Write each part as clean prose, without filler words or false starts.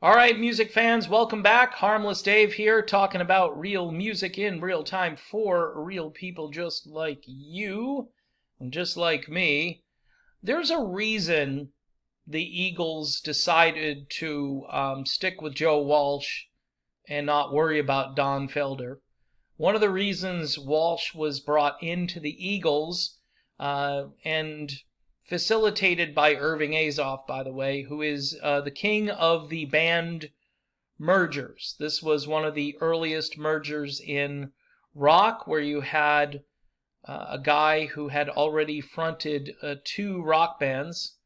All right, music fans, welcome back. Harmless Dave here, talking about real music in real time for real people just like you and just like me. There's a reason the Eagles decided to stick with Joe Walsh and not worry about Don Felder. One of the reasons Walsh was brought into the Eagles and facilitated by Irving Azoff, by the way, who is the king of the band mergers. This was one of the earliest mergers in rock, where you had a guy who had already fronted two rock bands,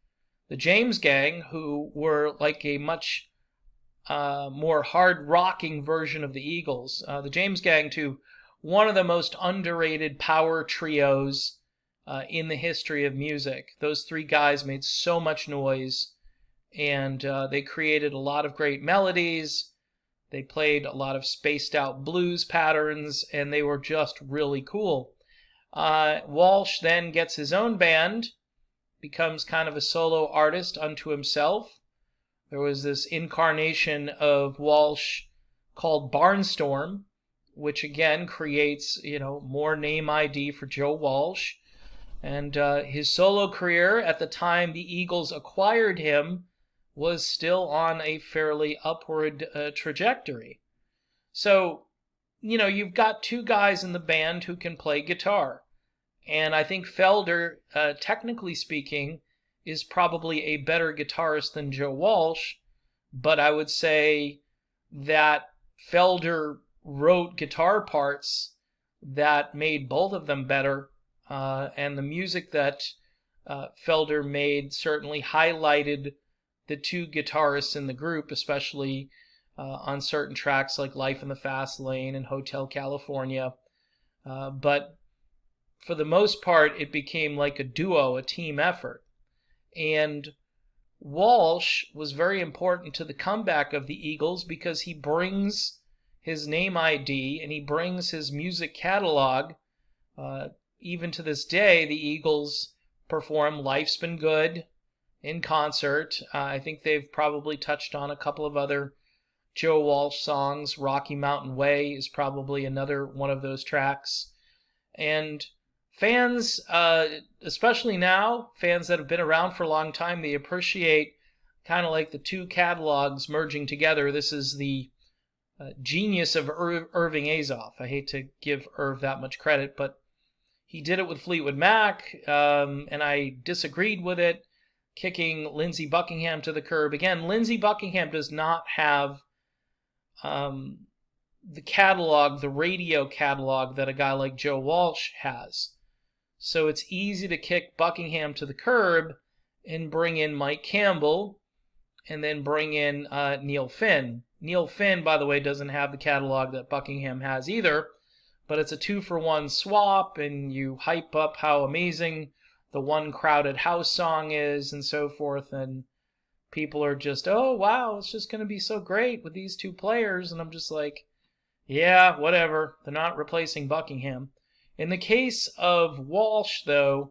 the James Gang, who were like a much more hard rocking version of the Eagles. The James Gang, too, one of the most underrated power trios in the history of music. Those three guys made so much noise, and they created a lot of great melodies. They played a lot of spaced out blues patterns, and they were just really cool. Walsh then gets his own band, becomes kind of a solo artist unto himself. There was this incarnation of Walsh called Barnstorm, which again creates, more name ID for Joe Walsh. And his solo career at the time the Eagles acquired him was still on a fairly upward trajectory. So, you've got two guys in the band who can play guitar. And I think Felder, technically speaking, is probably a better guitarist than Joe Walsh, but I would say that Felder wrote guitar parts that made both of them better, and the music that Felder made certainly highlighted the two guitarists in the group, especially on certain tracks like Life in the Fast Lane and Hotel California. But for the most part, it became like a duo, a team effort. And Walsh was very important to the comeback of the Eagles because he brings his name ID and he brings his music catalog. Even to this day, the Eagles perform Life's Been Good in concert. I think they've probably touched on a couple of other Joe Walsh songs. Rocky Mountain Way is probably another one of those tracks. And fans, especially now, fans that have been around for a long time, they appreciate kind of like the two catalogs merging together. This is the genius of Irving Azoff. I hate to give Irv that much credit, but he did it with Fleetwood Mac, and I disagreed with it, kicking Lindsey Buckingham to the curb. Again, Lindsey Buckingham does not have the catalog, the radio catalog that a guy like Joe Walsh has. So it's easy to kick Buckingham to the curb and bring in Mike Campbell and then bring in Neil Finn. Neil Finn, by the way, doesn't have the catalog that Buckingham has either, but it's a 2-for-1 swap, and you hype up how amazing the One Crowded House song is and so forth, and people are just, oh, wow, it's just going to be so great with these two players, and I'm just like, yeah, whatever, they're not replacing Buckingham. In the case of Walsh, though,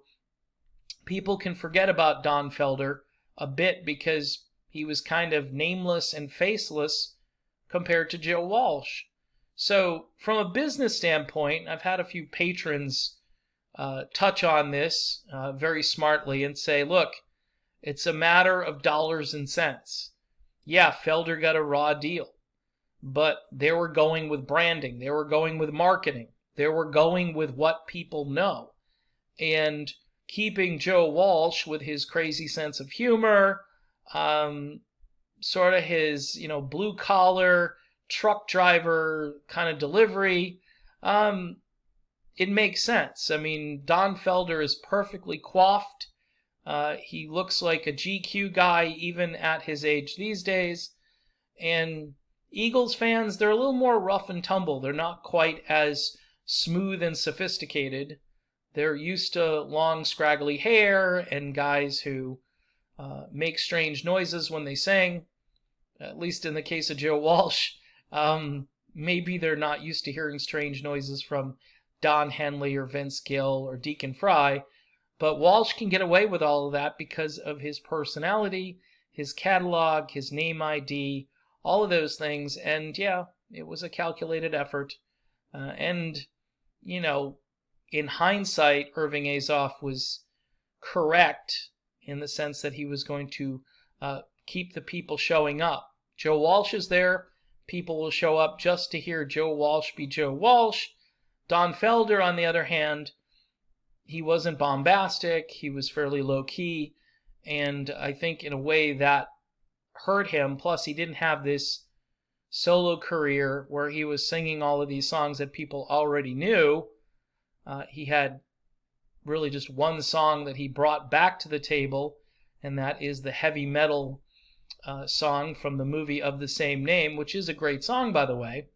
people can forget about Don Felder a bit because he was kind of nameless and faceless compared to Joe Walsh. So from a business standpoint, I've had a few patrons touch on this very smartly and say, look, it's a matter of dollars and cents. Yeah, Felder got a raw deal, but they were going with branding. They were going with marketing. They were going with what people know. And keeping Joe Walsh with his crazy sense of humor, sort of his, blue collar, truck driver kind of delivery, it makes sense. I mean, Don Felder is perfectly coiffed. He looks like a GQ guy even at his age these days. And Eagles fans, they're a little more rough and tumble. They're not quite as smooth and sophisticated. They're used to long, scraggly hair and guys who make strange noises when they sing. At least in the case of Joe Walsh. Maybe they're not used to hearing strange noises from Don Henley or Vince Gill or Deacon Fry, but Walsh can get away with all of that because of his personality, his catalog, his name ID, all of those things. And yeah, it was a calculated effort. And, you know, in hindsight, Irving Azoff was correct in the sense that he was going to keep the people showing up. Joe Walsh is there. People will show up just to hear Joe Walsh be Joe Walsh. Don Felder, on the other hand, he wasn't bombastic. He was fairly low key. And I think in a way that hurt him. Plus, he didn't have this solo career where he was singing all of these songs that people already knew. He had really just one song that he brought back to the table, and that is the heavy metal song from the movie of the same name, which is a great song, by the way.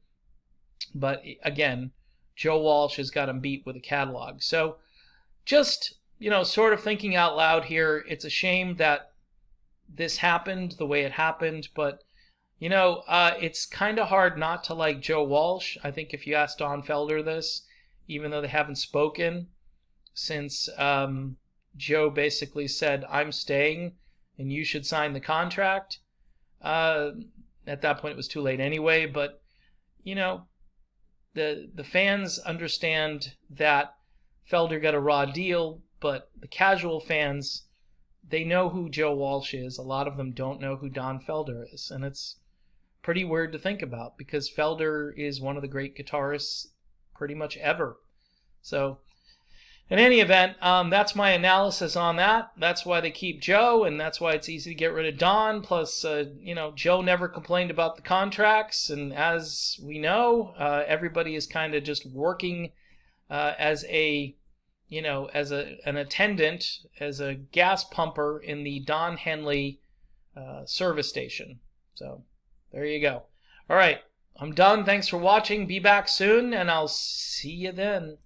But again, Joe Walsh has got him beat with a catalog. So just, sort of thinking out loud here, it's a shame that this happened the way it happened, but it's kind of hard not to like Joe Walsh. I think if you ask Don Felder this, even though they haven't spoken since Joe basically said, I'm staying and you should sign the contract. At that point, it was too late anyway, but, the fans understand that Felder got a raw deal, but the casual fans, they know who Joe Walsh is. A lot of them don't know who Don Felder is, and it's pretty weird to think about because Felder is one of the great guitarists pretty much ever. So in any event, that's my analysis on that. That's why they keep Joe, and that's why it's easy to get rid of Don. Plus, Joe never complained about the contracts, and as we know, everybody is kind of just working as an attendant, as a gas pumper in the Don Henley service station. So there you go. All right, I'm done. Thanks for watching. Be back soon, and I'll see you then.